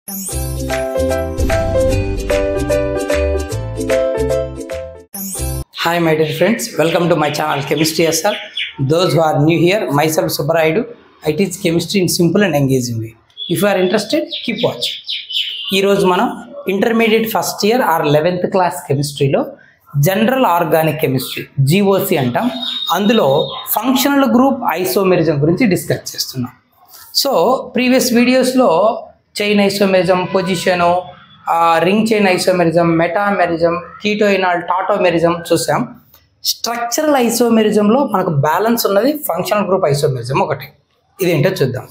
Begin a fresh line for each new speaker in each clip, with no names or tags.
Hi my dear friends, welcome to my channel Chemistry SR. Those who are new here, myself Subbaraidu. I teach chemistry in simple and engaging way. If you are interested, keep watching. Ee roju manam intermediate first year or 11th class chemistry lo general organic chemistry GOC antam అందులో functional group isomerism గురించి discuss చేస్తున్నాం. So previous videos లో chain isomerism, position, ring chain isomerism, metamerism, keto enol tautomerism చూసాం. Structural ఐసోమెరిజంలో మనకు balance ఉన్నది functional group isomerism ఒకటి. ఇదేంటో చూద్దాం.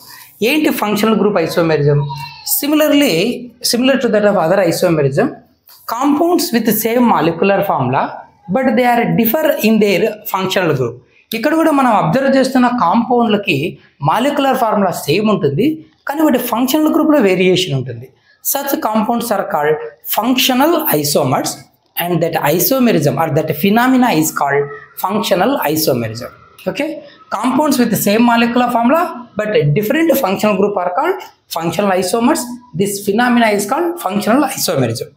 ఏంటి functional group isomerism? Similar to that of other isomerism, compounds with same molecular formula but they are differ in their functional group. ఇక్కడ కూడా మనం అబ్జర్వ్ చేస్తున్న కాంపౌండ్లకి మాలిక్యులర్ ఫార్ములా సేమ్ ఉంటుంది, కానీ వాటి ఫంక్షనల్ గ్రూప్లో వేరియేషన్ ఉంటుంది. Such compounds are called functional isomers, and that isomerism or that phenomena is called functional isomerism. Okay, compounds with the same molecular formula but a different functional group are called functional isomers. This phenomena is called functional isomerism.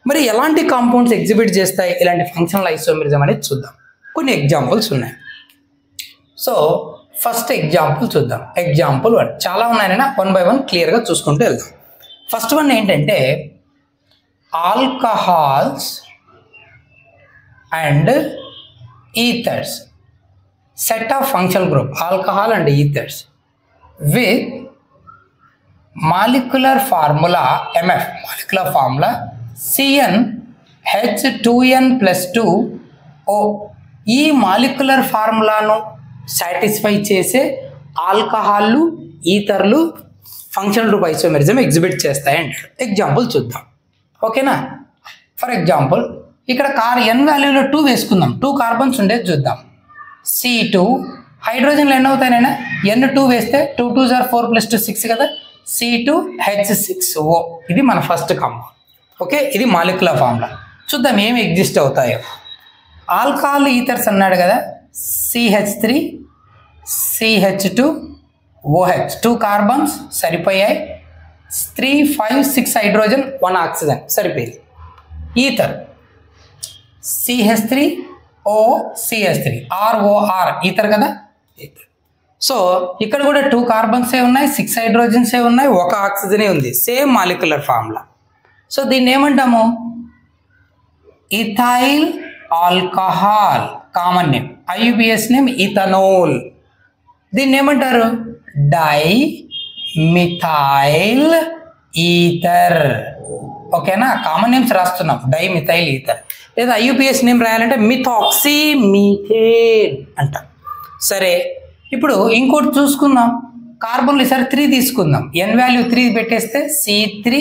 మరి ఎలాంటి compounds exhibit చేస్తాయి ఇలాంటి functional isomerism అనేది చూద్దాం. కొన్ని examples ఉన్నాయి. So first example చూద్దాం. Example 1. చాలా ఉన్నాయైనా 1 by 1 క్లియర్గా చూసుకుంటూ వెళ్దాం. ఫస్ట్ వన్ ఏంటంటే alcohols and ఈథర్స్, set of functional group alcohol and ఈథర్స్ with molecular formula MF, molecular formula CnH2n+2O. ఈ మాలిక్యులర్ ఫార్ములాను సాటిస్ఫై చేసే ఆల్కహాల్లు, ఈథర్లు ఫంక్షనల్ గ్రూప్ ఐసోమెరిజం ఎగ్జిబిట్ చేస్తాయి అంటాడు. ఎగ్జాంపుల్ చూద్దాం. ఓకేనా? ఫర్ ఎగ్జాంపుల్ ఇక్కడ n వాల్యూలో 2 వేసుకుందాం. 2 కార్బన్స్ ఉండేది చూద్దాం. C2 హైడ్రోజన్లు ఎన్ని అవుతాయినైనా n2 వేస్తే 2 2s are 4 + 2 6 కదా. C2H6O ఇది మన ఫస్ట్ కాంపౌండ్. ఓకే, ఇది మాలిక్యులర్ ఫార్ములా. చూద్దాం ఏమి ఎగ్జిస్ట్ అవుతాయో. ఆల్కహాల్ ఈథర్స్ అన్నాడు కదా, CH3 CH2 OH, 2 కార్బన్స్ సరిపోయాయి. 3 5 6 హైడ్రోజన్ 1 ఆక్సిజన్ సరిపోయింది. Ether CH3 O CH3 ROR ether కదా. సో ఇక్కడ కూడా 2 కార్బన్సే ఉన్నాయి, 6 హైడ్రోజన్సే ఉన్నాయి, 1 ఆక్సిజనే ఉంది. Same molecular formula. సో దీన్ని ఏమంటాము? Ethyl alcohol, common name. IUPAC name ethanol. దీన్ని ఏమంటారు? Dimethyl ether. ఓకేనా? కామన్ నేమ్స్ రాస్తున్నాం, డైమిథైల్ ఈథర్. లేదా IUPAC నేమ్ రాయాలంటే మిథాక్సీ మీథేన్ అంట. సరే, ఇప్పుడు ఇంకోటి చూసుకుందాం. కార్బన్లు ఈసారి 3 తీసుకుందాం. n వాల్యూ 3 పెట్టేస్తే C3,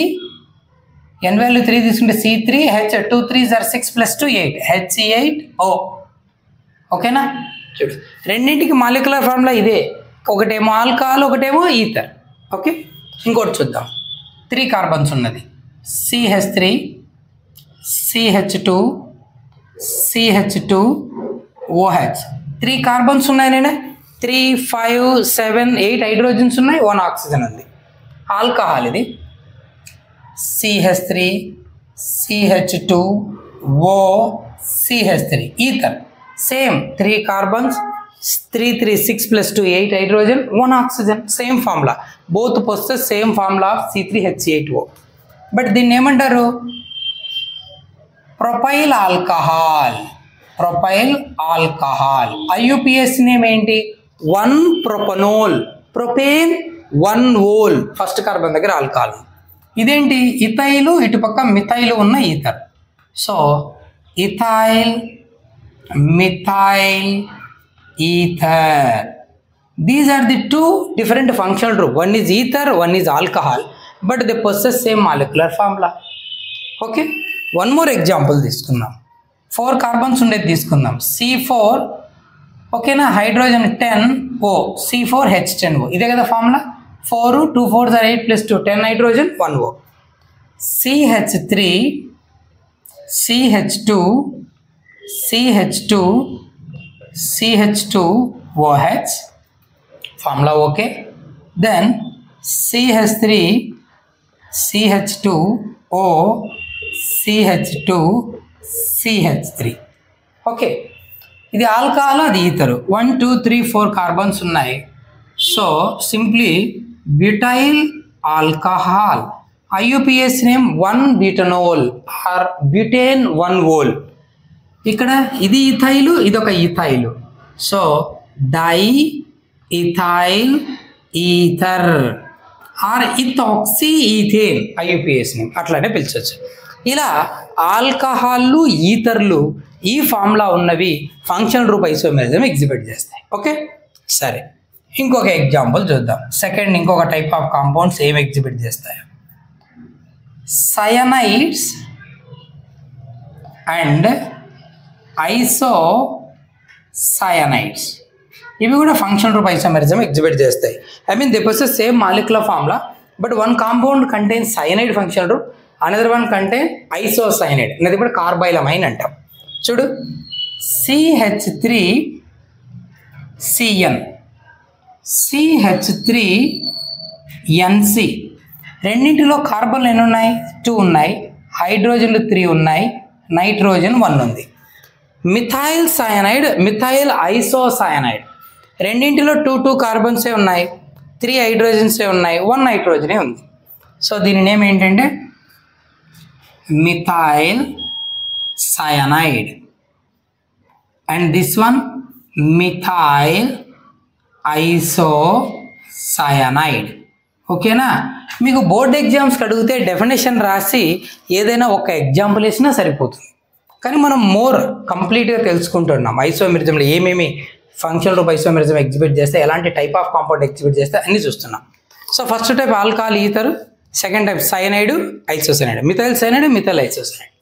n వాల్యూ 3 తీసుకుంటే C3 H2 3s are 6 + 2 8 H8O. ఓకేనా? చూడు, రెండింటికి మాలిక్యులర్ ఫార్ములా ఇదే. ఒకటేమో ఆల్కహాల్, ఒకటేమో ఈథర్. ఓకే, ఇంకోటి చూద్దాం. 3 కార్బన్స్ ఉన్నది. CH3 CH2 CH2 OH. 3 carbons ఉన్నాయి. నేను 3 5 7 8 హైడ్రోజన్స్ ఉన్నాయి, 1 ఆక్సిజన్ ఉంది. ఆల్కహాల్ ఇది CH3 CH2 O CH3. Ether same 3 carbons, 3 3 6 + 2 8 hydrogen 1 oxygen. Same formula, both possess same formula of C3H8O. But దీన్ని ఏమంటారు? Propyl alcohol. Propyl alcohol. IUPAC name ఏంటి? 1 propanol. Propane 1 ol. First carbon దగ్గర alcohol. ఇదేంటి? Ethyl, ఇటుపక్క methyl ఉన్న ether. So ethyl, methyl, ether. These are the 2 different functional group. One is ether, one is alcohol, but they possess same molecular formula. Okay, one more example తీసుకుందాం. 4 carbons ఉండేది తీసుకుందాం. C4 ఓకేనా, hydrogen 10O C4H10O. ఇదే కదా formula. 4 2 4s are 8 + 2 10 hydrogen 1O. CH3 CH2 CH2 CH2OH formula. Okay, then CH3 CH2O CH2 CH3. Okay, ఇది alcohol, అది ether. 1 2 3 4 carbons ఉన్నాయి. So simply butyl alcohol. IUPAC name 1-butanol or butane 1-ol. ఇక్కడ ఇది ethyl, ఇది ఒక ethyl. So diethyl ether or ethoxy ethane IUPAC name, అట్లానే పిలిచవచ్చు. ఇలా ఆల్కహాల్లు ఈథర్లు ఈ ఫామ్లా ఉన్నవి ఫంక్షనల్ గ్రూప్ ఐసోమెరిజం ఎగ్జిబిట్ చేస్తాయి. ఓకే, సరే ఇంకొక ఎగ్జాంపుల్ చూద్దాం. సెకండ్ ఇంకొక టైప్ ఆఫ్ కాంపౌండ్స్ ఏం ఎగ్జిబిట్ చేస్తాయి. సయనైడ్స్ అండ్ ఐసోసయనైడ్స్, ఇవి కూడా ఫంక్షనల్ గ్రూప్ ఐసోమెరిజం ఎగ్జిబిట్ చేస్తాయి. I mean they possess same molecular formula, but one compound contains cyanide functional group, another one contain isocyanide. అనేది ఇప్పుడు కార్బైలమైన్ అంటాం. చూడు, CH3CN CH3NC, రెండింటిలో కార్బన్లు ఎన్ని ఉన్నాయి? 2 ఉన్నాయి. హైడ్రోజన్లు 3 ఉన్నాయి. నైట్రోజన్ 1 ఉంది. మిథైల్ సయనైడ్, మిథైల్ ఐసోసయనైడ్, రెండింటిలో 2 కార్బన్సే ఉన్నాయి. 3 హైడ్రోజన్సే ఉన్నాయి. 1 నైట్రోజనే ఉంది. సో దీని నేమ్ ఏంటంటే methyl cyanide and this one methyl isocyanide. ఓకేనా? మీకు బోర్డ్ ఎగ్జామ్స్కి అడిగితే డెఫినేషన్ రాసి ఏదైనా ఒక ఎగ్జాంపుల్ వేసినా సరిపోతుంది. కానీ మనం మోర్ కంప్లీట్గా తెలుసుకుంటున్నాం ఐసోమెరిజంలో ఏమేమి ఫంక్షనల్ గ్రూప్ ఐసోమెరిజం ఎగ్జిబిట్ చేస్తే, ఎలాంటి టైప్ ఆఫ్ కాంపౌండ్ ఎగ్జిబిట్ చేస్తే అన్నీ చూస్తున్నాం. So first type alcohol ether, second type cyanide isocyanide, methyl cyanide methyl isocyanide.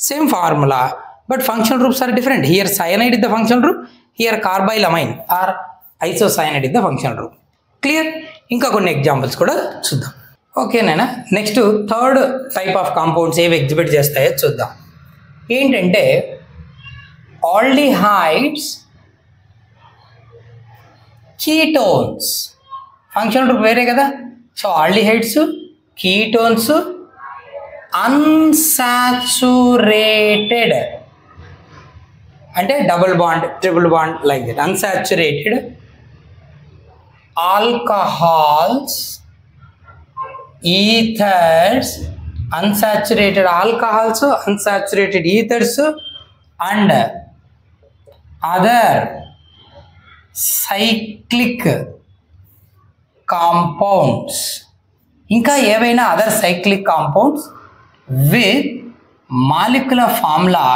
Same formula, but functional groups are different. Here cyanide is the functional group, here carbylamine or isocyanide is the functional group. Clear? ఇంకా కొన్ని examples కూడా చూద్దాం. ఓకేనా? Next third type of compounds ఏవి exhibit చేస్తాయో చూద్దాం. ఏంటంటే aldehydes ketones. Functional group వేరే కదా. సో ఆల్డిహైడ్స్, కీటోన్స్, unsaturated అంటే double bond, triple bond, like that. Unsaturated alcohols, ఈథర్స్, unsaturated alcohols, unsaturated ఈథర్స్ and other cyclic compounds. ఇంకా ఏవైనా other cyclic compounds with molecular formula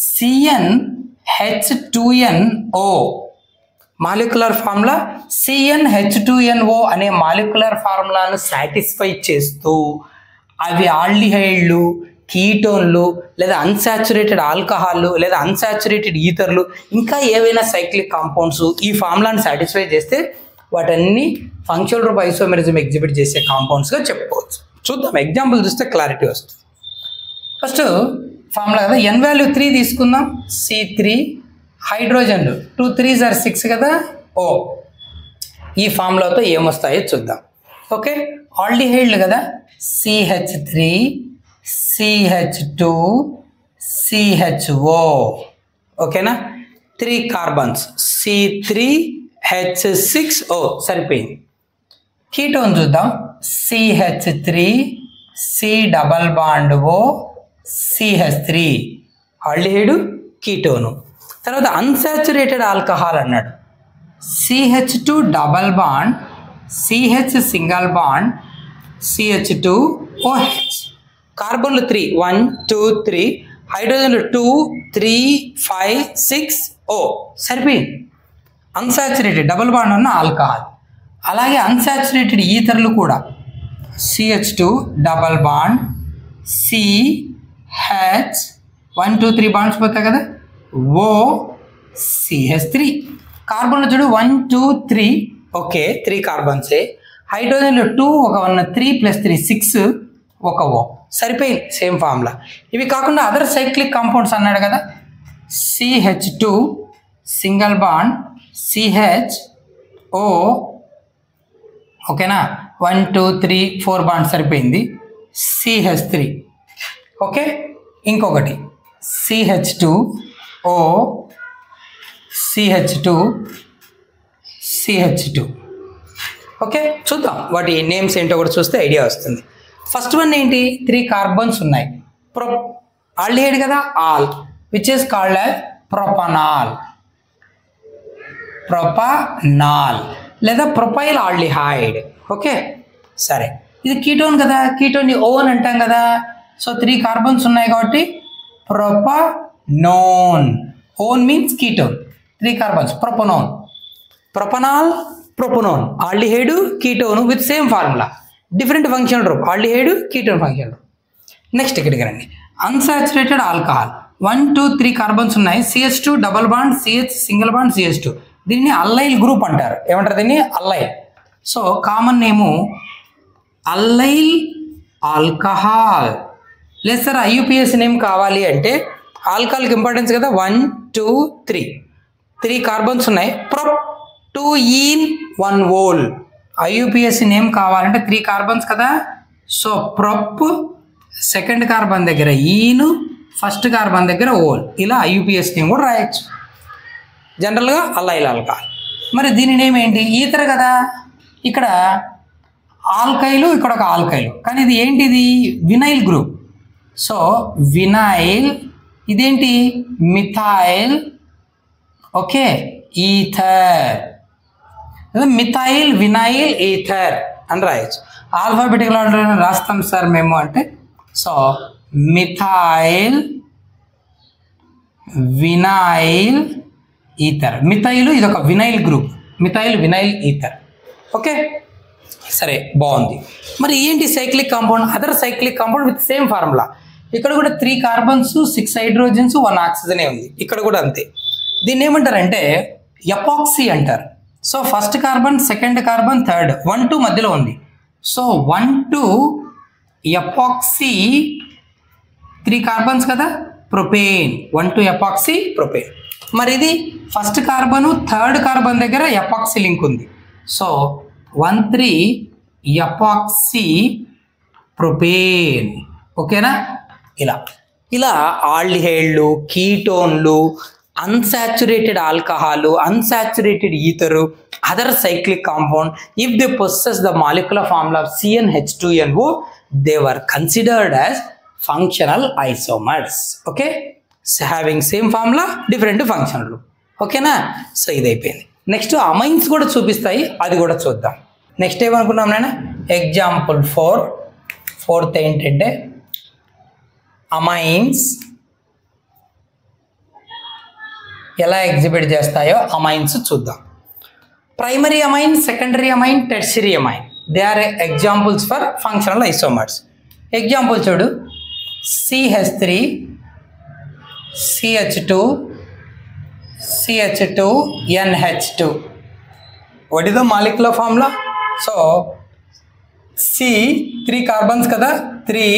CnH2nO. Molecular formula CnH2nO అనే molecular ఫార్ములాను satisfy చేస్తూ అవి ఆల్డిహైడ్లు, కీటోన్లు, లేదా unsaturated ఆల్కహాల్లు, లేదా అన్సాచురేటెడ్ ఈథర్లు, ఇంకా ఏవైనా సైక్లిక్ కాంపౌండ్స్ ఈ ఫార్ములాను సాటిస్ఫై చేస్తే వాటన్ని ఫంక్షనల్ గ్రూప్ ఐసోమెరిజం ఎగ్జిబిట్ చేసే కాంపౌండ్స్గా చెప్పుకోవచ్చు. చూద్దాం, ఎగ్జాంపుల్ చూస్తే క్లారిటీ వస్తుంది. ఫస్ట్ ఫార్ములా కదా, N వాల్యూ 3 తీసుకుందాం. C3, హైడ్రోజన్లు 2 3s are 6 కదా, O. ఈ ఫార్ములాతో ఏమొస్తాయో చూద్దాం. ఓకే, ఆల్డిహైడ్లు కదా, CH3 CH2 CHO. ఓకేనా? 3 కార్బన్స్ C3H6O సరిపోయింది. కీటోన్ చూద్దాం. CH3 C double bond O CH3, aldehyde, ketone. తర్వాత అన్సాచురేటెడ్ ఆల్కహాల్ అన్నాడు. CH2 double bond, CH single bond, CH2OH. కార్బన్లు 3 1 2 3, హైడ్రోజన్లు 2 3 5 6 O సరిపోయింది. అన్సాచురేటెడ్ డబుల్ బాండ్ ఉన్న ఆల్కహాల్. అలాగే అన్సాచురేటెడ్ ఈథర్లు కూడా CH2 double bond, CH 1 2 3 bonds పోతాయి కదా, O CH3. కార్బన్లు చూడు 1 2 3, ఓకే 3 కార్బన్సే. హైడ్రోజన్లు 2 ఒక 1 3 + 3 6 ఒక O సరిపోయింది. Same formula. ఇవి కాకుండా అదర్ సైక్లిక్ కాంపౌండ్స్ అన్నాడు కదా, CH2 సింగిల్ బాండ్, CHO. ఓకేనా, 1 2 3 4 బాండ్ సరిపోయింది. CH3. ఓకే, ఇంకొకటి CH2O CH2 CH2. ఓకే, చూద్దాం వాటి నేమ్స్ ఏంటో కూడా చూస్తే ఐడియా వస్తుంది. ఫస్ట్ వన్ ఏంటి, 3 కార్బన్స్ ఉన్నాయి. ఆల్డిహైడ్ కదా, all, which is called as propanol. Propanol లేదా ప్రొపైల్ ఆల్డిహైడ్. ఓకే, సరే, ఇది కీటోన్ కదా, కీటోన్ని ఓన్ అంటాం కదా. సో 3 కార్బన్స్ ఉన్నాయి కాబట్టి propanone. One means ketone. 3 carbons, propanone. Propanal, propanone, aldehyde, ketone with same formula, different functional group. Aldehyde, ketone functional group. Next ఇక్కడికి రండి, అన్సాచురేటెడ్ ఆల్కహాల్. 1 2 3 కార్బన్స్ ఉన్నాయి. CH2 double bond, CH single bond, CH2. దీన్ని Al-Layl group అంటారు. ఏమంటారు దీన్ని? Al-Layl. So common నేము Al-Layl alcohol. లేదు sir IUPAC name కావాలి అంటే ఆల్కహాల్కి ఇంపార్టెన్స్ కదా. 1 2 3 కార్బన్స్ ఉన్నాయి. Prop 2 ene 1 ol. IUPAC name కావాలంటే 3 కార్బన్స్ కదా. సో ప్రొప్ సెకండ్ కార్బన్ దగ్గర ఈను, ఫస్ట్ కార్బన్ దగ్గర ఓల్. ఇలా IUPAC నేమ్ కూడా రాయొచ్చు జనరల్గా, అల్లైల్ ఆల్కహాల్. మరి దీని నేమ్ ఏంటి? ఈథర్ కదా. ఇక్కడ ఆల్కైలు, ఇక్కడ ఒక ఆల్కైలు, కానీ ఇది ఏంటిది? Vinyl group. సో వినైల్, ఇదేంటి? Methyl. Okay, ether. Methyl, vinyl, ether అని రాయొచ్చు. ఆల్ఫాబెటికల్ ఆర్డర్ రాస్తాం సార్ మేము అంటే, so methyl, vinyl, ether. Methyl ఇది ఒక vinyl group. Methyl, vinyl, ether. Okay, సరే, బాగుంది. మరి ఏంటి cyclic compound? Other cyclic compound with same formula. ఇక్కడ కూడా 3 కార్బన్స్, 6 హైడ్రోజన్స్, 1 ఆక్సిజనే ఉంది. ఇక్కడ కూడా అంతే. దీన్ని ఏమంటారంటే ఎపాక్సీ అంటారు. So first carbon, second carbon, third, 1 2 మధ్యలో ఉంది. సో 1 2 ఎపాక్సీ, 3 కార్బన్స్ కదా, ప్రొపేన్. 1 2 epoxy, propane. మరి ఇది ఫస్ట్ కార్బను, థర్డ్ కార్బన్ దగ్గర ఎపాక్సీ లింక్ ఉంది. So 1 3 epoxy propane. ఓకేనా? ఇలా ఇలా ఆల్డిహైడ్లు, కీటోన్లు, unsaturated alcohol, unsaturated ether, other cyclic compound, if they possess the molecular formula of CnH2nO, they were considered as functional isomers. Okay, so having same formula, different functional group. ఓకేనా? So ఇది అయిపోయింది. Next amines కూడా చూపిస్తాయి, అది కూడా చూద్దాం. Next ఏమనుకున్నాం నేను? ఎగ్జాంపుల్ 4th ఏంటంటే అమైన్స్ ఎలా ఎగ్జిబిట్ చేస్తాయో అమైన్స్ చూద్దాం. Primary amine, secondary amine, tertiary amine, they are examples for functional isomers. Example చూడు, CH3 CH2 CH2 NH2. what is the molecular formula? so C 3 carbons కదా, 3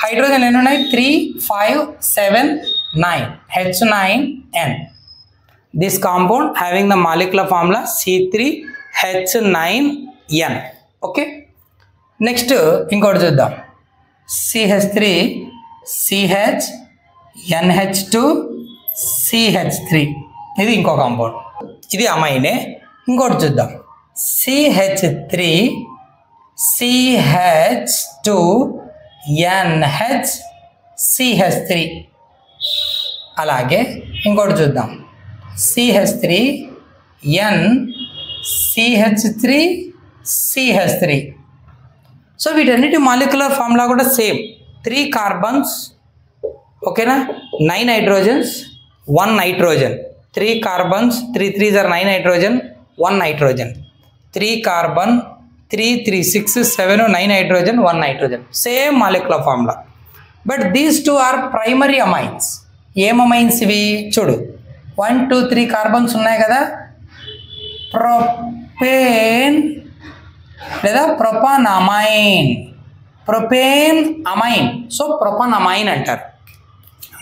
hydrogen ఎన్ని ఉన్నాయి? 3 5 7 9 H9N. this compound having the molecular formula C3H9N. Okay, next ఇంకోటి చూద్దాం. CH3 CH NH2 CH3. ఇది ఇంకో compound, ఇది అమైనే. ఇంకోటి చూద్దాం, CH3 CH2 NH CH3. అలాగే ఇంకోటి చూద్దాం, CH3 N CH3 CH3. So వీటన్నిటి మాలిక్యులర్ ఫార్ములా కూడా సేమ్. 3 కార్బన్స్, ఓకేనా, 9 hydrogens, 1 nitrogen. 3 carbons, 3 3s are 9 hydrogen, 1 nitrogen. 3 carbon, 3 3 6 7 9 hydrogen, 1 nitrogen. Same molecular formula. But these 2 are primary amines. ఏం amines ఇవి? చూడు, 1 2 3 carbons ఉన్నాయి కదా, ప్రొపేన్ లేదా ప్రొపనమైన్. ప్రొపేన్ అమైన్, సో ప్రొపనమైన్ అంటారు.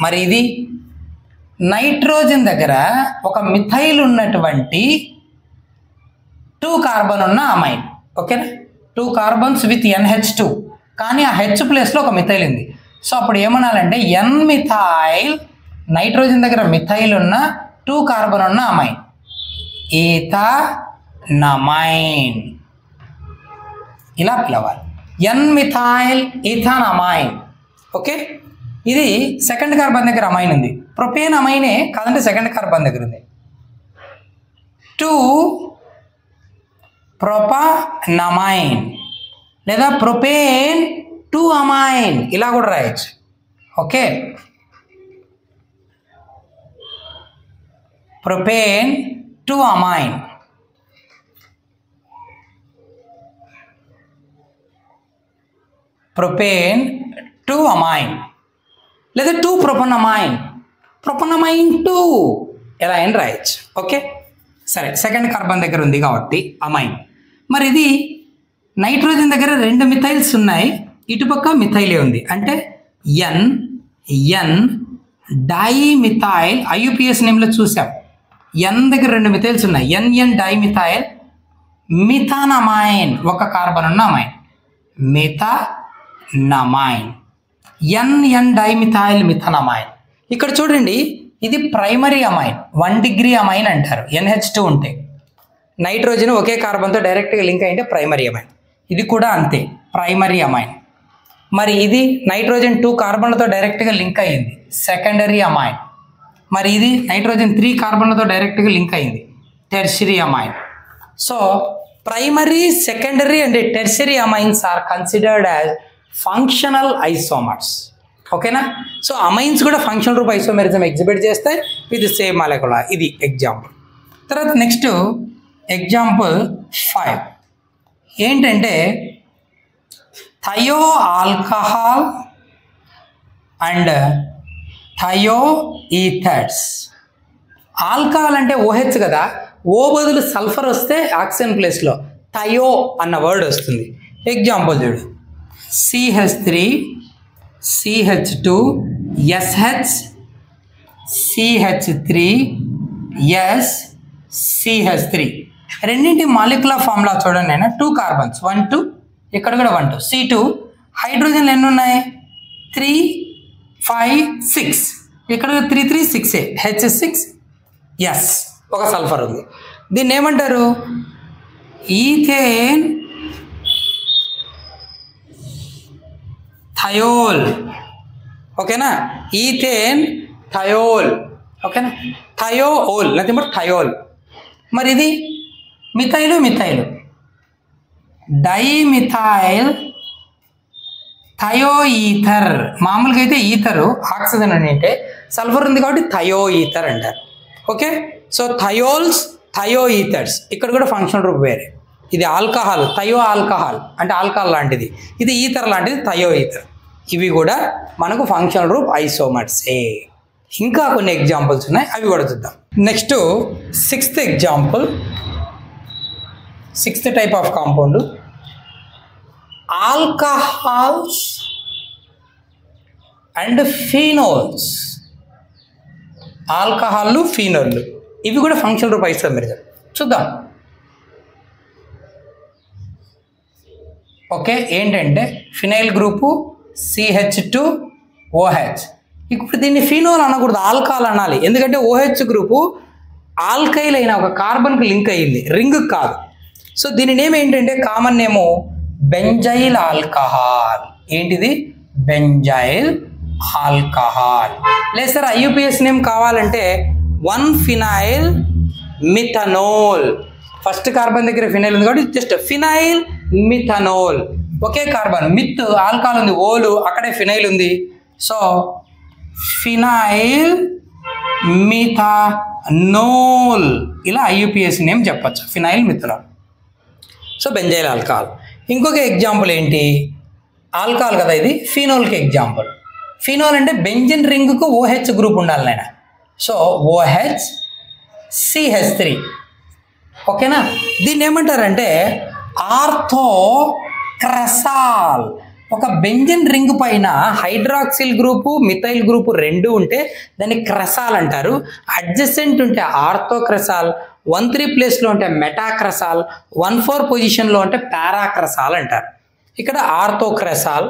మరి ఇది నైట్రోజన్ దగ్గర ఒక మిథైల్ ఉన్నటువంటి 2 కార్బన్ ఉన్న అమైన్. ఓకేనా, 2 కార్బన్స్ విత్ NH2. కానీ ఆ హెచ్ ప్లేస్లో ఒక మిథైల్ ఉంది. సో అప్పుడు ఏమనాలంటే ఎన్ మిథైల్, నైట్రోజన్ దగ్గర మిథైల్ ఉన్న 2 కార్బన్ ఉన్న అమైన్, ఈథానమైన్ ఇలా పిలవాలి. ఎన్ మిథైల్ ఈథానమైన్. ఓకే, ఇది సెకండ్ కార్బన్ దగ్గర అమైన్ ఉంది. ప్రొపేన్ అమైనే కాదంటే సెకండ్ కార్బన్ దగ్గర ఉంది. 2 ప్రొపనమైన్ లేదా ప్రొపేన్ 2 అమైన్ ఇలా కూడా రాయొచ్చు. Okay, propane 2 amine, propane 2 amine లేదా 2 ప్రొపనమైన్, ప్రొపనమైన్ 2 ఎలా అయినా రాయొచ్చు. ఓకే, సరే, సెకండ్ కార్బన్ దగ్గర ఉంది కాబట్టి అమైన్. మరి ఇది నైట్రోజన్ దగ్గర 2 మిథైల్స్ ఉన్నాయి, ఇటుపక్క మిథైలే ఉంది అంటే ఎన్ డైమిథైల్. ఐయుపిఎస్ నేమ్లో చూసాం, ఎన్ దగ్గర 2 మిథైల్స్ ఉన్నాయి, ఎన్ డైమిథైల్ మిథానమైన్, ఒక కార్బన్ ఉన్న అమైన్ మిథానమైన్, ఎన్ డైమిథైల్ మిథానమైన్. ఇక్కడ చూడండి, ఇది ప్రైమరీ అమైన్, 1 డిగ్రీ అమైన్ అంటారు. NH2 ఉంటే నైట్రోజన్ ఒకే కార్బన్తో డైరెక్ట్గా లింక్ అయింటే ప్రైమరీ అమైన్. ఇది కూడా అంతే, ప్రైమరీ అమైన్. మరి ఇది నైట్రోజన్ 2 కార్బన్లతో డైరెక్ట్గా లింక్ అయ్యింది, సెకండరీ అమైన్. మరి ఇది నైట్రోజన్ 3 కార్బన్లతో డైరెక్ట్గా లింక్ అయింది, tertiary amine. So primary, secondary and tertiary amines are considered as functional isomers. ఓకేనా? సో అమైన్స్ కూడా ఫంక్షనల్ గ్రూప్ ఐసోమెరిజం ఎగ్జిబిట్ చేస్తాయి విత్ సేమ్ మాలిక్యులా. ఇది ఎగ్జాంపుల్. తర్వాత నెక్స్ట్ ఎగ్జాంపుల్ 5 ఏంటంటే thio alcohol and thio ethers. Alcohol అంటే OH కదా, ఓ బదులు sulphur వస్తే ఆక్సిజన్ ప్లేస్లో థయో అన్న వర్డ్ వస్తుంది. ఎగ్జాంపుల్ చూడు, CH3 CH2 SH CH3 S CH3. రెండింటి మాలిక్యులర్ ఫార్ములా చూడండి. నేను 2 కార్బన్స్, 1 2, ఇక్కడ కూడా 1 2. C2 హైడ్రోజన్లు ఎన్ని ఉన్నాయి? 3 5 6, ఇక్కడ 3 3 6 H6 S, ఒక సల్ఫర్ ఉంది. దీన్ని ఏమంటారు? ఈథేన్ థయోల్. ఓకేనా? ఈథేన్ థయోల్. ఓకేనా? థయోల్ నథింగ్ బట్ థయోల్. మరి ఇది మిథైలు డైమిథైల్ థయో ఈథర్. మామూలుగా అయితే ఈథరు ఆక్సిజన్ అని అంటే సల్ఫర్ ఉంది కాబట్టి థయో ఈథర్ అంటారు. Okay, so thiols thio ethers. ఇక్కడ కూడా ఫంక్షనల్ గ్రూప్ వేరే. ఇది ఆల్కహాల్, థయో ఆల్కహాల్ అంటే ఆల్కహాల్ లాంటిది, ఇది ఈథర్ లాంటిది థయో ఈథర్. ఇవి కూడా మనకు ఫంక్షనల్ గ్రూప్ ఐసోమర్సే. ఇంకా కొన్ని ఎగ్జాంపుల్స్ ఉన్నాయి, అవి కూడా చూద్దాం. Next 6th example, 6th type of compound alcohols and phenols. ఆల్కహాల్లు ఫీనోళ్ళు ఇవి కూడా ఫంక్షనల్ గ్రూప్ ఐసోమెరిజం. చూద్దాం. ఓకే, ఏంటంటే ఫినైల్ గ్రూపు CH2OH. ఇప్పుడు దీన్ని ఫినోల్ అనకూడదు, ఆల్కహాల్ అనాలి. ఎందుకంటే OH గ్రూపు ఆల్కైల్ అయిన ఒక కార్బన్కి లింక్ అయ్యింది, రింగ్ కాదు. సో దీని నేమ్ ఏంటంటే కామన్ నేము బెంజైల్ ఆల్కహాల్. ఏంటిది? Benzyl alcohol. లేదు సార్ IUPAC నేమ్ కావాలంటే 1-ఫినైల్ మిథనోల్. ఫస్ట్ కార్బన్ దగ్గర ఫినైల్ ఉంది కాబట్టి జస్ట్ ఫినైల్ మిథనోల్. ఒకే కార్బన్, మిత్ ఆల్కహాల్ ఉంది, ఓలు అక్కడే ఫినైల్ ఉంది. సో ఫినైల్ మిథనోల్ ఇలా IUPAC నేమ్ చెప్పచ్చు, phenyl methanol. So benzyl alcohol. ఇంకొక ఎగ్జాంపుల్ ఏంటి? ఆల్కహాల్ కదా ఇది, ఫినోల్కి ఎగ్జాంపుల్. ఫినోల్ అంటే బెంజిన్ రింగ్కు OH గ్రూప్ ఉండాలి నాయన. So OH CH3. ఓకేనా? దీన్ని ఏమంటారంటే ఆర్థోక్రసాల్. ఒక బెంజిన్ రింగ్ పైన హైడ్రాక్సిల్ గ్రూపు మిథైల్ గ్రూపు 2 ఉంటే దాన్ని క్రసాల్ అంటారు. అడ్జసెంట్ ఉంటే ఆర్థోక్రసాల్, 1-3 ప్లేస్లో ఉంటే మెటాక్రసాల్, 1-4 పొజిషన్లో ఉంటే పారాక్రసాల్ అంటారు. ఇక్కడ ఆర్థోక్రసాల్,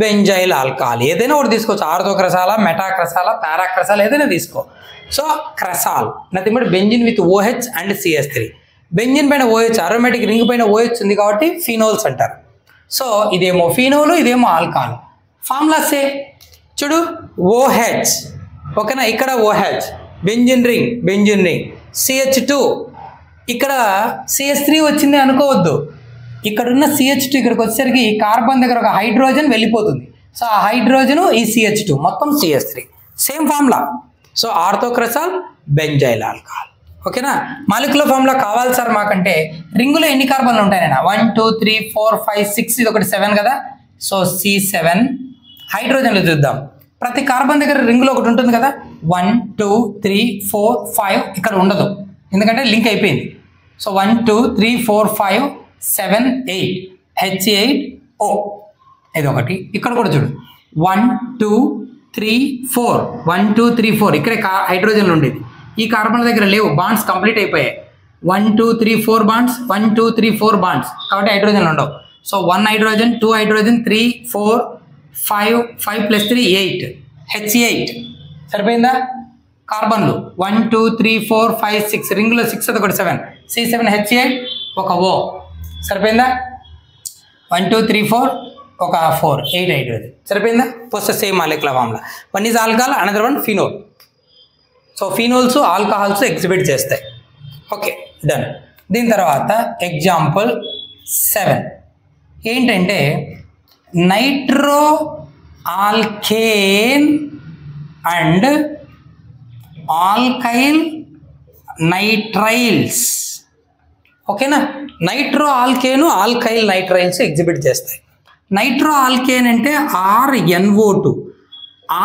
బెంజైల్ ఆల్కహాల్ ఏదైనా ఒకటి తీసుకోవచ్చు. ఆర్థోక్రసాల, మెటాక్రసాల, పారాక్రసాల్ ఏదైనా తీసుకో. So cresol nothing but benzene with OH and CH3. Benzene పైన OH, అరోమేటిక్ రింగ్ పైన OH ఉంది కాబట్టి ఫినోల్స్ అంటారు. సో ఇదేమో ఫినోలు, ఇదేమో ఆల్కహాల్. ఫార్ములాసే చూడు, OH ఓకేనా, ఇక్కడ OH, బెంజిన్ రింగ్, CH2, ఇక్కడ CH3 వచ్చింది అనుకోవద్దు. ఇక్కడున్న CH2 ఇక్కడికి వచ్చేసరికి కార్బన్ దగ్గర ఒక హైడ్రోజన్ వెళ్ళిపోతుంది. సో ఆ హైడ్రోజన్ ఈ CH2 మొత్తం CH3, same formula. So orthocresol, benzyl alcohol. ఓకేనా. మాలిక్యులర్ ఫార్ములా కావాలి సార్ మాకంటే రింగులో ఎన్ని కార్బన్లు ఉంటాయన 1 2 3 4 5 6, ఇది ఒకటి 7 కదా. So C7. హైడ్రోజన్లు చూద్దాం. ప్రతి కార్బన్ దగ్గర రింగులో ఒకటి ఉంటుంది కదా. 1 2 3 4 5 ఇక్కడ ఉండదు ఎందుకంటే లింక్ అయిపోయింది. సో 1 2 3 4 5 7 8 H8O, ఇది ఒకటి. ఇక్కడ కూడా చూడు 1 2 3 4 1 2 3 4 ఇక్కడే హైడ్రోజన్లు ఉండేది. ఈ కార్బన్ దగ్గర లేవు, బాండ్స్ కంప్లీట్ అయిపోయాయి. 1 2 3 4 బాండ్స్, 1 2 3 4 బాండ్స్, కాబట్టి హైడ్రోజన్లు ఉండవు. So 1 hydrogen, 2 hydrogen, 3 4 5 5 + 3 8 H8. సరిపోయిందా? కార్బన్లు 1 2 3 4 5 6, రింగులో 6 అది ఒకటి 7, C7 H8 ఒక O. సరిపోయిందా? 1 2 3 4 ఒక 4 8 హైడ్రోజన్. సరిపోయిందా? పోస్ట్ same molecular formula. One is alcohol, another one phenol. So phenols, alcohols exhibit చేస్తాయి. Okay, done. దీని తర్వాత ఎగ్జాంపుల్ 7 ఏంటంటే nitro alkane and alkyl nitriles. ఓకేనా. Nitro alkane, alkyl nitriles exhibit చేస్తాయి. నైట్రో ఆల్కేన్ అంటే RNO2,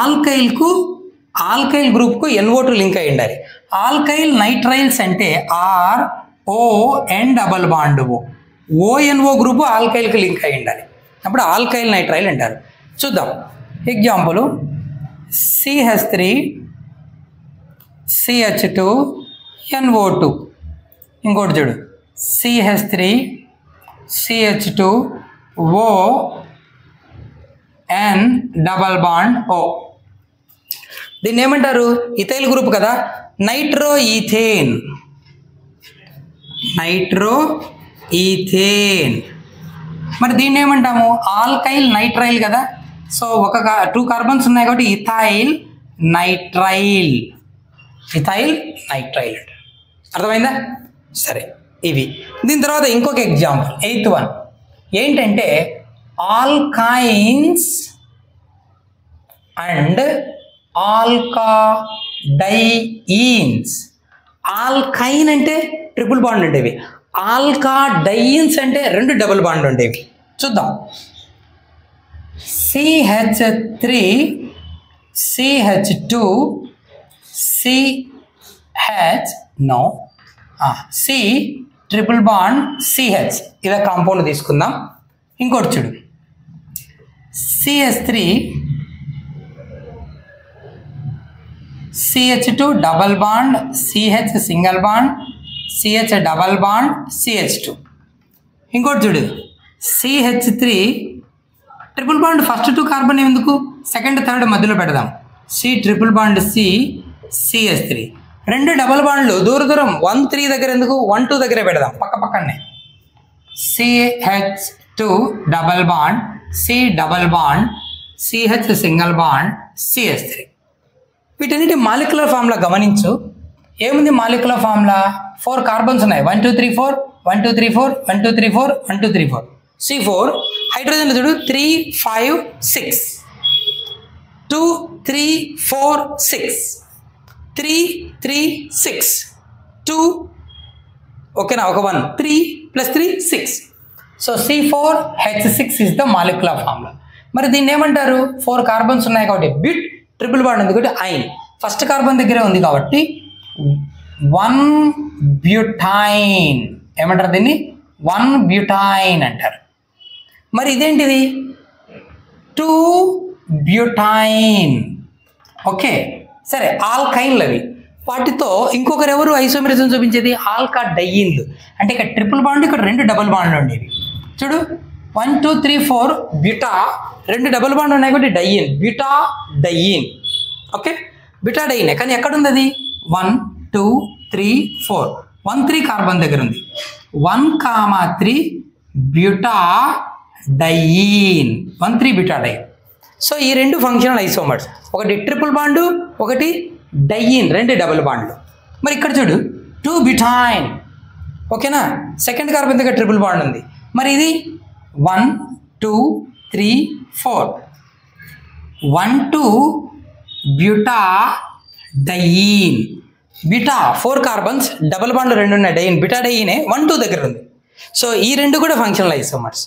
ఆల్కైల్కు, ఆల్కైల్ గ్రూప్కు NO2 లింక్ అయి ఉండాలి. ఆల్కైల్ నైట్రైల్స్ అంటే RON double bond ONO group ఆల్కైల్కి లింక్ అయి ఉండాలి. అప్పుడు ఆల్కైల్ నైట్రైల్ అంటారు. చూద్దాం ఎగ్జాంపుల్. CH3 CH2 NO2. ఇంకోటి చూడు, CH3 CH2 ON double bond O. దీన్ని ఏమంటారు? ఇథైల్ గ్రూప్ కదా. Nitro ethane, nitro ethane. మరి దీన్ని ఏమంటాము? ఆల్కైల్ నైట్రైల్ కదా. సో ఒక 2 కార్బన్స్ ఉన్నాయి కాబట్టి ఇథైల్ నైట్రైల్, ఇథైల్ నైట్రైల్ అంట. అర్థమైందా? సరే, ఇవి. దీని తర్వాత ఇంకొక ఎగ్జాంపుల్ 8th one ఏంటంటే ఆల్కైన్స్ అండ్ ఆల్కాడైయిన్స్. ఆల్కైన్ అంటే ట్రిపుల్ బాండ్ ఉండేవి, ఆల్కాడైయిన్స్ అంటే 2 డబుల్ బాండ్ ఉండేవి. చూద్దాం. CH3 CH2 CH నో C ట్రిపుల్ బాండ్ CH, ఇలా కాంపౌండ్ తీసుకుందాం. ఇంకోటి చూడు, CH3 CH2 double bond CH single bond CH double bond CH2. ఇంకోటి చూడు, CH3 triple bond first 2 carbon ఎందుకు, సెకండ్ థర్డ్ మధ్యలో పెడదాం. C triple bond C CH3. 2 double బాండ్లు దూరం 1 3 దగ్గర ఎందుకు, 1 2 దగ్గరే పెడదాం, పక్క పక్కనే. CH2 double bond C double bond CH single bond CH3. వీటన్నిటి మాలిక్యులర్ ఫార్ములా గమనించు. ఏముంది మాలిక్యులర్ ఫార్ములా? 4 కార్బన్స్ ఉన్నాయి. 1 2 3 4 1 2 3 4 1 2 3 4 1 2 3 4. C4 హైడ్రోజన్లు చూడు 3 5 6 2 3 4 6 3 3 6 2 ఓకేనా, ఒక 1 3 + 3 6. So C4H6 is the molecular formula. మరి దీన్ని ఏమంటారు? 4 కార్బన్స్ ఉన్నాయి కాబట్టి బ్యూట్, ట్రిపుల్ బాండ్ ఉంది కాబట్టి ఐన్. ఫస్ట్ కార్బన్ దగ్గరే ఉంది కాబట్టి 1 బ్యూటైన్. ఏమంటారు దీన్ని? 1 బ్యూటైన్ అంటారు. మరి ఇదేంటిది? 2 బ్యూటైన్. ఓకే, సరే. ఆల్కైన్లు అవి. వాటితో ఇంకొకరు ఎవరు ఐసోమెరిజం చూపించేది? ఆల్కాడైయిన్లు. అంటే ఇక్కడ ట్రిపుల్ బాండ్, ఇక్కడ 2 డబుల్ బాండ్లు ఉండేవి. చూడు 1 2 3 4 బ్యూటా, 2 డబుల్ బాండ్ ఉన్నాయి కాబట్టి డైయిన్, బ్యూటా డైయిన్. ఓకే, బ్యూటా డైయిన్. కానీ ఎక్కడ ఉంది అది? 1 2 3 4, 1 3 కార్బన్ దగ్గర ఉంది. 1,3 బ్యూటా డైయిన్, 1 3 బ్యూటా డైయిన్. సో ఈ 2 ఫంక్షనల్ ఐసోమర్స్, ఒకటి ట్రిపుల్ బాండ్, ఒకటి డైయిన్, 2 డబుల్ బాండ్లు. మరి ఇక్కడ చూడు 2 బ్యూటైన్. ఓకేనా, సెకండ్ కార్బన్ దగ్గర ట్రిపుల్ బాండ్ ఉంది. మరి ఇది 1 2 3 4, 1 2 బ్యూటా డైయిన్. బ్యూటా 4 కార్బన్స్, డబుల్ బాండ్ 2 ఉన్నాయి, డైయిన్ బ్యూటా డైయినే 1 2 దగ్గర ఉంది. సో ఈ 2 కూడా functional isomers.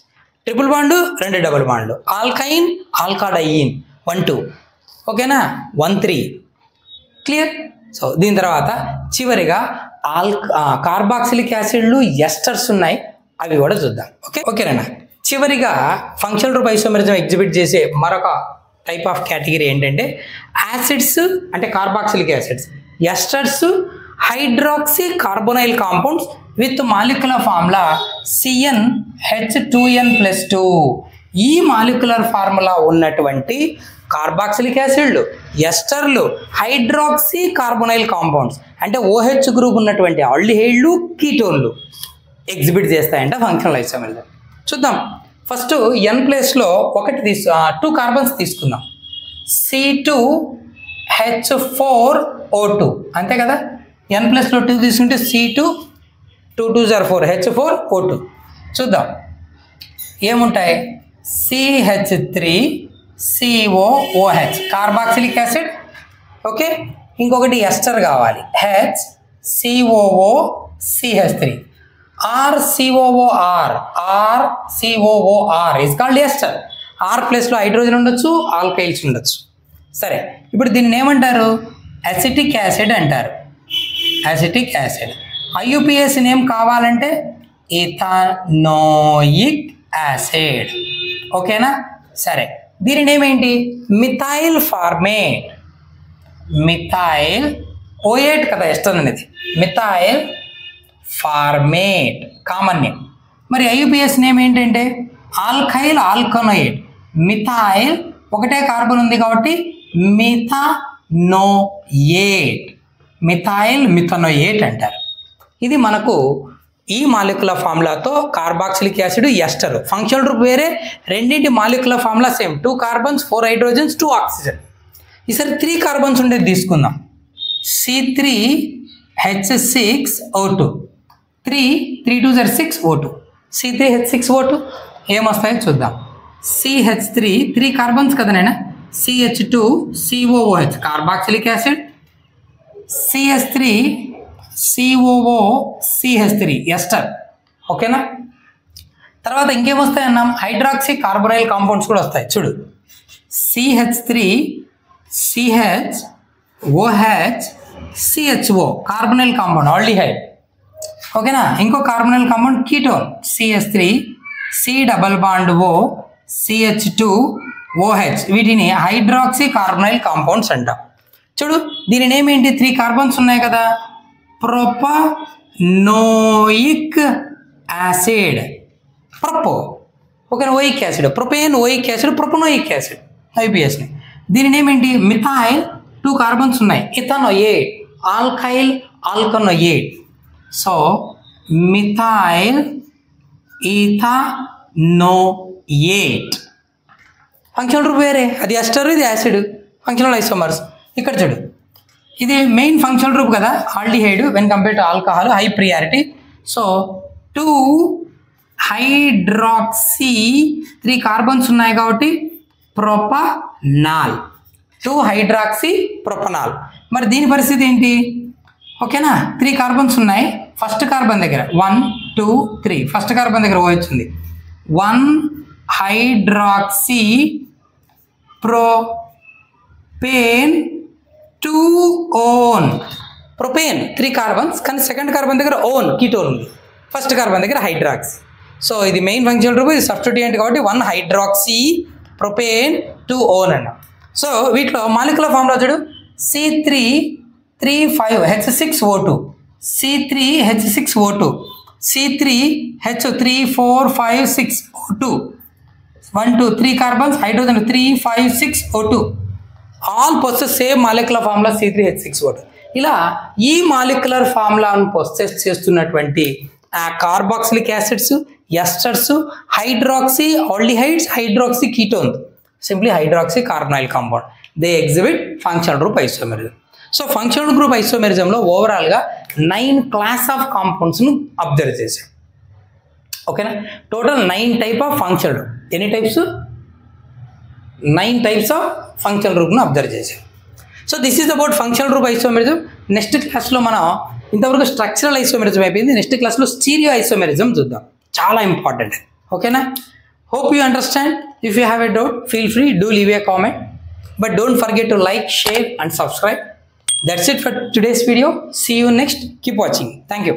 Triple bond, 2 double బాండ్లు. ఆల్కైన్ ఆల్కాడైయిన్ 1 2. ఓకేనా, 1 3. క్లియర్. సో దీని తర్వాత చివరిగా కార్బాక్సిలిక్ యాసిడ్లు, ఎస్టర్స్ ఉన్నాయి, అవి కూడా చూద్దాం. ఓకేనా. చివరిగా ఫంక్షనల్ గ్రూప్ ఐసోమరిజం ఎగ్జిబిట్ చేసే మరొక టైప్ ఆఫ్ కేటగిరీ ఏంటంటే యాసిడ్స్, అంటే carboxylic acids, esters, hydroxy carbonyl compounds with molecular formula CnH2n+2. ఈ మాలిక్యులర్ ఫార్ములా ఉన్నటువంటి కార్బాక్సిలిక్ యాసిడ్లు, ఎస్టర్లు, హైడ్రాక్సీ కార్బోనైల్ కాంపౌండ్స్, అంటే OH గ్రూప్ ఉన్నటువంటి ఆల్డిహైడ్లు, కీటోన్లు ఎగ్జిబిట్ చేస్తాయంట ఫంక్షనల్ ఐసోమరిజం. చూద్దాం. ఫస్ట్ N ప్లేస్లో 2 కార్బన్స్ తీసుకుందాం. C2H4O2, అంతే కదా. N ప్లేస్లో 2 తీసుకుంటే C2 2 2s are 4, H4O2. చూద్దాం ఏముంటాయి. CH3COOH carboxylic acid. ఓకే, ఇంకొకటి ఎస్టర్ కావాలి, HCOOCH3. RCOOR is called ester. R ప్లేస్లో హైడ్రోజన్ ఉండొచ్చు, ఆల్కైల్స్ ఉండొచ్చు. సరే, ఇప్పుడు దీన్ని ఏమంటారు? అసిటిక్ యాసిడ్ అంటారు. Acetic acid. IUPAC నేమ్ కావాలంటే ఇథానోయిక్ యాసిడ్. ఓకేనా. సరే, దీని నేమ్ ఏంటి? Methyl format. మిథైల్ O8 కదా ఎస్టర్ అనేది, మిథైల్ ఫార్మేట్ కామన్ నేమ్. మరి IUPAC నేమ్ ఏంటంటే ఆల్కైల్ ఆల్కనోయేట్. మిథైల్ ఒకటే కార్బన్ ఉంది కాబట్టి మిథనోయేట్, మిథైల్ మిథనోయేట్ అంటారు. ఇది మనకు ఈ మాలిక్యులర్ ఫార్ములాతో carboxylic acid, ester. Functional group వేరే, రెండింటి molecular formula same. 2 carbons, 4 hydrogens, 2 oxygen. ఈసారి 3 కార్బన్స్ ఉండేది తీసుకుందాం. C3H6O2. 3 2s are 6 O2. C3H6O2 ఏమొస్తాయో చూద్దాం. CH3 3 కార్బన్స్ కదా నైనా. CH2COOH carboxylic acid, CH3 COOCH3 ester. ఓకేనా. తర్వాత ఇంకేమొస్తాయి అన్నాం? హైడ్రాక్సీ కార్బోనైల్ కాంపౌండ్స్ కూడా వస్తాయి. చూడు, CH3 CHOH CHO carbonyl compound, aldehyde. ఓకేనా. ఇంకో carbonyl compound ketone, CH3 C+O CH2OH. వీటిని హైడ్రాక్సీ కార్బోనైల్ కాంపౌండ్స్ అంటాం. చూడు, దీని నేమ్ ఏంటి? 3 కార్బన్స్ ఉన్నాయి కదా, ప్రొపనోయిక్ యాసిడ్. ప్రొపో. Okay, oic acid, propane oic acid, propanoic acid, IUPACని. దీని నేమ్ ఏంటి? మిథైల్ 2 కార్బన్స్ ఉన్నాయి, ethanoate, alkyl alkanoate. So methyl ethanoate. Functional group వేరే, అది ఎస్టర్, ఇది యాసిడ్. Functional isomers. ఇక్కడ చూడు, ఇది మెయిన్ ఫంక్షనల్ గ్రూప్ కదా, aldehyde. When compare to alcohol, high priority. So 2 hydroxy 3 carbons ఉన్నాయి కాబట్టి ప్రొపనాల్, 2 హైడ్రాక్సీ ప్రొపనాల్. మరి దీని పరిస్థితి ఏంటి? ఓకేనా. 3 కార్బన్స్ ఉన్నాయి. ఫస్ట్ కార్బన్ దగ్గర 1 2 3, ఫస్ట్ కార్బన్ దగ్గర OH ఉంది. 1 hydroxy propane 2 own. Propane 3 carbons, కానీ సెకండ్ కార్బన్ దగ్గర ఓన్ కీటోన్ ఉంది, ఫస్ట్ కార్బన్ దగ్గర హైడ్రాక్సీ. సో ఇది మెయిన్ ఫంక్షనల్ గ్రూప్, ఇది సబ్స్టిట్యూయెంట్ కాబట్టి 1 హైడ్రాక్సీ ప్రొపేన్ 2 ఓన్ అన్న. సో వీటిలో మాలిక్యులర్ ఫార్ములా చూడు, C3H6O2, C3H6O2, C3H34562, 1 2 3 carbons, hydrogen 3 5 6 O2, all possess same molecular formula C3H6O2. ఇలా ఈ మాలిక్యులర్ ఫార్ములాను పొసెస్ చేస్తున్నటువంటి carboxylic acids, esters, hydroxy aldehydes, hydroxy ketone, simply hydroxy carbonyl compound, they exhibit functional group isomerism. So functional group ఐసోమెరిజంలో ఓవరాల్గా 9 class of కాంపౌండ్స్ను observe చేశాం. ఓకేనా, total 9 type of functional, ఎన్ని టైప్స్? 9 టైప్స్ ఆఫ్ ఫంక్షనల్ గ్రూప్ను observe చేశాం. So this is about functional group isomerism. Next క్లాస్లో మనం ఇంతవరకు స్ట్రక్చరల్ ఐసోమెరిజం అయిపోయింది. నెక్స్ట్ క్లాస్లో స్టీరియో ఐసోమెరిజం చూద్దాం, చాలా ఇంపార్టెంట్. ఓకేనా, hope you understand. If you have a doubt, feel free, do leave a comment, but don't forget to like, share and subscribe. That's it for today's video. See you next. Keep watching. Thank you.